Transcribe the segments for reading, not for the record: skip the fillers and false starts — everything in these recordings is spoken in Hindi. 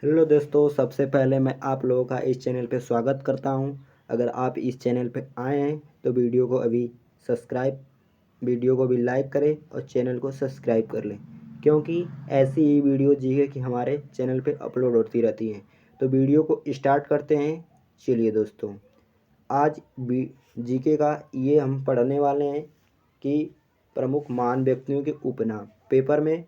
हेलो दोस्तों, सबसे पहले मैं आप लोगों का इस चैनल पे स्वागत करता हूं। अगर आप इस चैनल पे आए हैं तो वीडियो को भी लाइक करें और चैनल को सब्सक्राइब कर लें, क्योंकि ऐसी ही वीडियो जीके की हमारे चैनल पे अपलोड होती रहती हैं। तो वीडियो को स्टार्ट करते हैं। चलिए दोस्तों, आज जीके का ये हम पढ़ने वाले हैं कि प्रमुख महान व्यक्तियों के उपनाम। पेपर में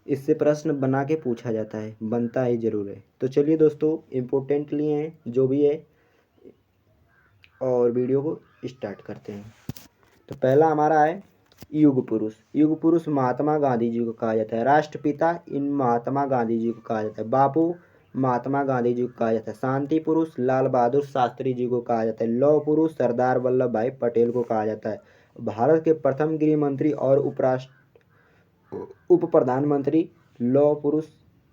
इससे प्रश्न बना के पूछा जाता है, बनता ही जरूर है। तो चलिए दोस्तों, इम्पोर्टेंट लिए हैं जो भी है और वीडियो को स्टार्ट करते हैं। तो पहला हमारा है युग पुरुष। युग पुरुष महात्मा गांधी जी को कहा जाता है। राष्ट्रपिता इन महात्मा गांधी जी को कहा जाता है। बापू महात्मा गांधी जी को कहा जाता है। शांति पुरुष लाल बहादुर शास्त्री जी को कहा जाता है। लौह पुरुष सरदार वल्लभ भाई पटेल को कहा जाता है। भारत के प्रथम गृह मंत्री और उप प्रधानमंत्री लौह पुरुष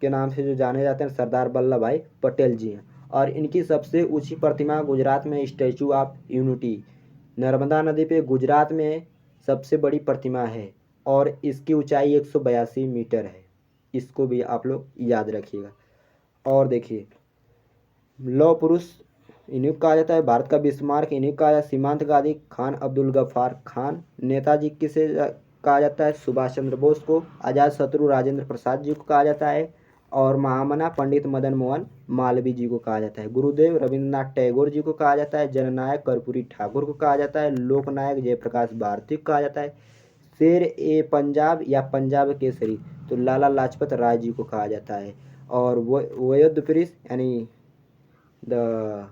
के नाम से जो जाने जाते हैं सरदार वल्लभ भाई पटेल जी हैं। और इनकी सबसे ऊंची प्रतिमा गुजरात में स्टैचू ऑफ यूनिटी, नर्मदा नदी पे गुजरात में सबसे बड़ी प्रतिमा है और इसकी ऊंचाई 182 मीटर है। इसको भी आप लोग याद रखिएगा। और देखिए, लौह पुरुष इन्हें कहा जाता है। भारत का बिस्मार्क इन्हें कहा जाता है। सीमांत गांधी, खान अब्दुल गफ्फार खान। नेताजी किसे कहा जाता है? सुभाष चंद्र बोस को। आजाद शत्रु राजेंद्र प्रसाद जी को कहा जाता है। और महामना पंडित मदन मोहन मालवीय जी को कहा जाता है। गुरुदेव रविंद्रनाथ टैगोर जी को कहा जाता है। जननायक कर्पूरी ठाकुर को कहा जाता है। लोकनायक जयप्रकाश भारती को कहा जाता है। शेर ए पंजाब या पंजाब केसरी तो लाला लाजपत राय जी को कहा जाता है। और वयोध पुरुष यानी द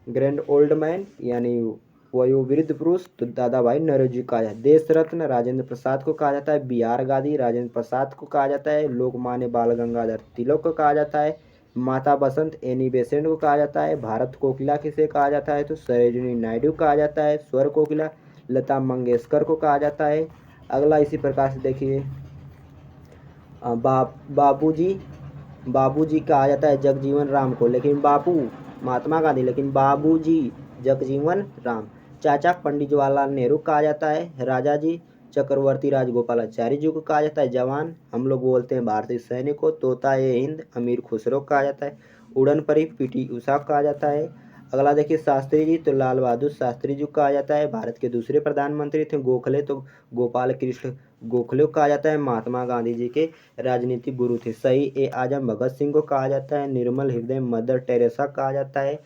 ग्रैंड ओल्ड मैन यानी वयोवृद्ध पुरुष तो दादा भाई नौरोजी कहा जाता है। देश रत्न राजेंद्र प्रसाद को कहा जाता है। बिहार गांधी राजेंद्र प्रसाद को कहा जाता है। लोकमान्य बाल गंगाधर तिलक को कहा जाता है। माता बसंत एनी बेसेंट को कहा जाता है। भारत कोकिला किसे कहा जाता है? तो सरोजिनी नायडू कहा जाता है। स्वर कोकिला लता मंगेशकर को कहा जाता है। अगला इसी प्रकार से देखिए, बाबूजी बाबूजी कहा जाता है जगजीवन राम को, लेकिन बापू महात्मा गांधी, लेकिन बाबूजी जगजीवन राम। चाचा पंडित जवाहरलाल नेहरू कहा जाता है। राजा जी चक्रवर्ती राजगोपालाचारी जी को कहा जाता है। जवान हम लोग बोलते हैं भारतीय सैनिक को। तोता ए हिंद अमीर खुसरो कहा जाता है। उड़न परी पीटी उषा कहा जाता है। अगला देखिए, शास्त्री जी तो लाल बहादुर शास्त्री जी को कहा जाता है। भारत के दूसरे प्रधानमंत्री थे। गोखले तो गोपाल कृष्ण गोखले को कहा जाता है। महात्मा गांधी जी के राजनीतिक गुरु थे। सही ए आजम भगत सिंह को कहा जाता है। निर्मल हृदय मदर टेरेसा कहा जाता है।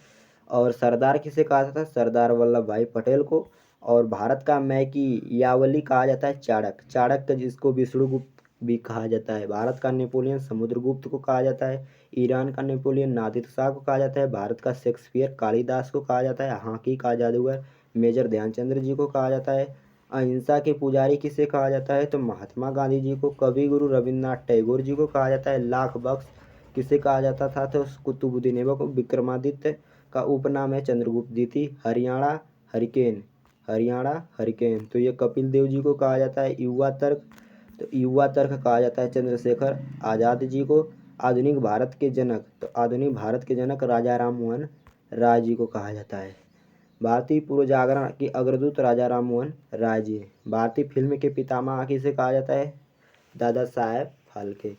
और सरदार किसे कहा जाता है? सरदार वल्लभ भाई पटेल को। और भारत का मैकी यावली कहा जाता है चाणक्य। चाणक्य जिसको विष्णुगुप्त भी कहा जाता है। भारत का नेपोलियन समुद्रगुप्त को कहा जाता है। ईरान का नेपोलियन नादिर शाह को कहा जाता है। भारत का शेक्सपियर कालिदास को कहा जाता है। हॉकी का जादूगर मेजर ध्यानचंद्र जी को कहा जाता है। अहिंसा के पुजारी किसे कहा जाता है? तो महात्मा गांधी जी को। कवि गुरु रविन्द्रनाथ टैगोर जी को कहा जाता है। लाख बख्श किसे कहा जाता था? तो कुतुबुद्दीन ऐबक को। विक्रमादित्य का उपनाम है चंद्रगुप्त द्वितीय। हरियाणा हरिकेन तो ये कपिल देव जी को कहा जाता है। युवा तर्क कहा जाता है चंद्रशेखर आजाद जी को। आधुनिक भारत के जनक राजा राम मोहन राय जी को कहा जाता है। भारतीय पूर्व जागरण के अग्रदूत राजा राम मोहन राय जी। भारतीय फिल्म के पितामह किसे कहा जाता है? दादा साहेब फाल्के।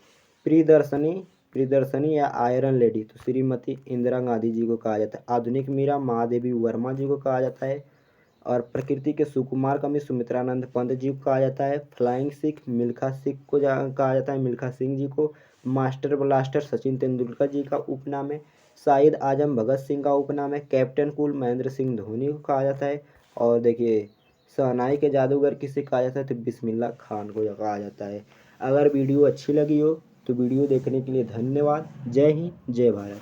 प्रियदर्शनी प्रियदर्शनी या आयरन लेडी तो श्रीमती इंदिरा गांधी जी को कहा जाता है। आधुनिक मीरा महादेवी वर्मा जी को कहा जाता है। और प्रकृति के सुकुमार कवि सुमित्रानंद पंत जी को कहा जाता है। फ्लाइंग सिख मिल्खा सिंह को कहा जाता है। मिल्खा सिंह जी को। मास्टर ब्लास्टर सचिन तेंदुलकर जी का उपनाम है। शाहिद आजम भगत सिंह का उपनाम है। कैप्टन कूल महेंद्र सिंह धोनी को कहा जाता है। और देखिए, शहनाई के जादूगर किसे कहा जाता है? तो बिस्मिल्लाह खान को कहा जाता है। अगर वीडियो अच्छी लगी हो तो वीडियो देखने के लिए धन्यवाद। जय हिंद, जय भारत।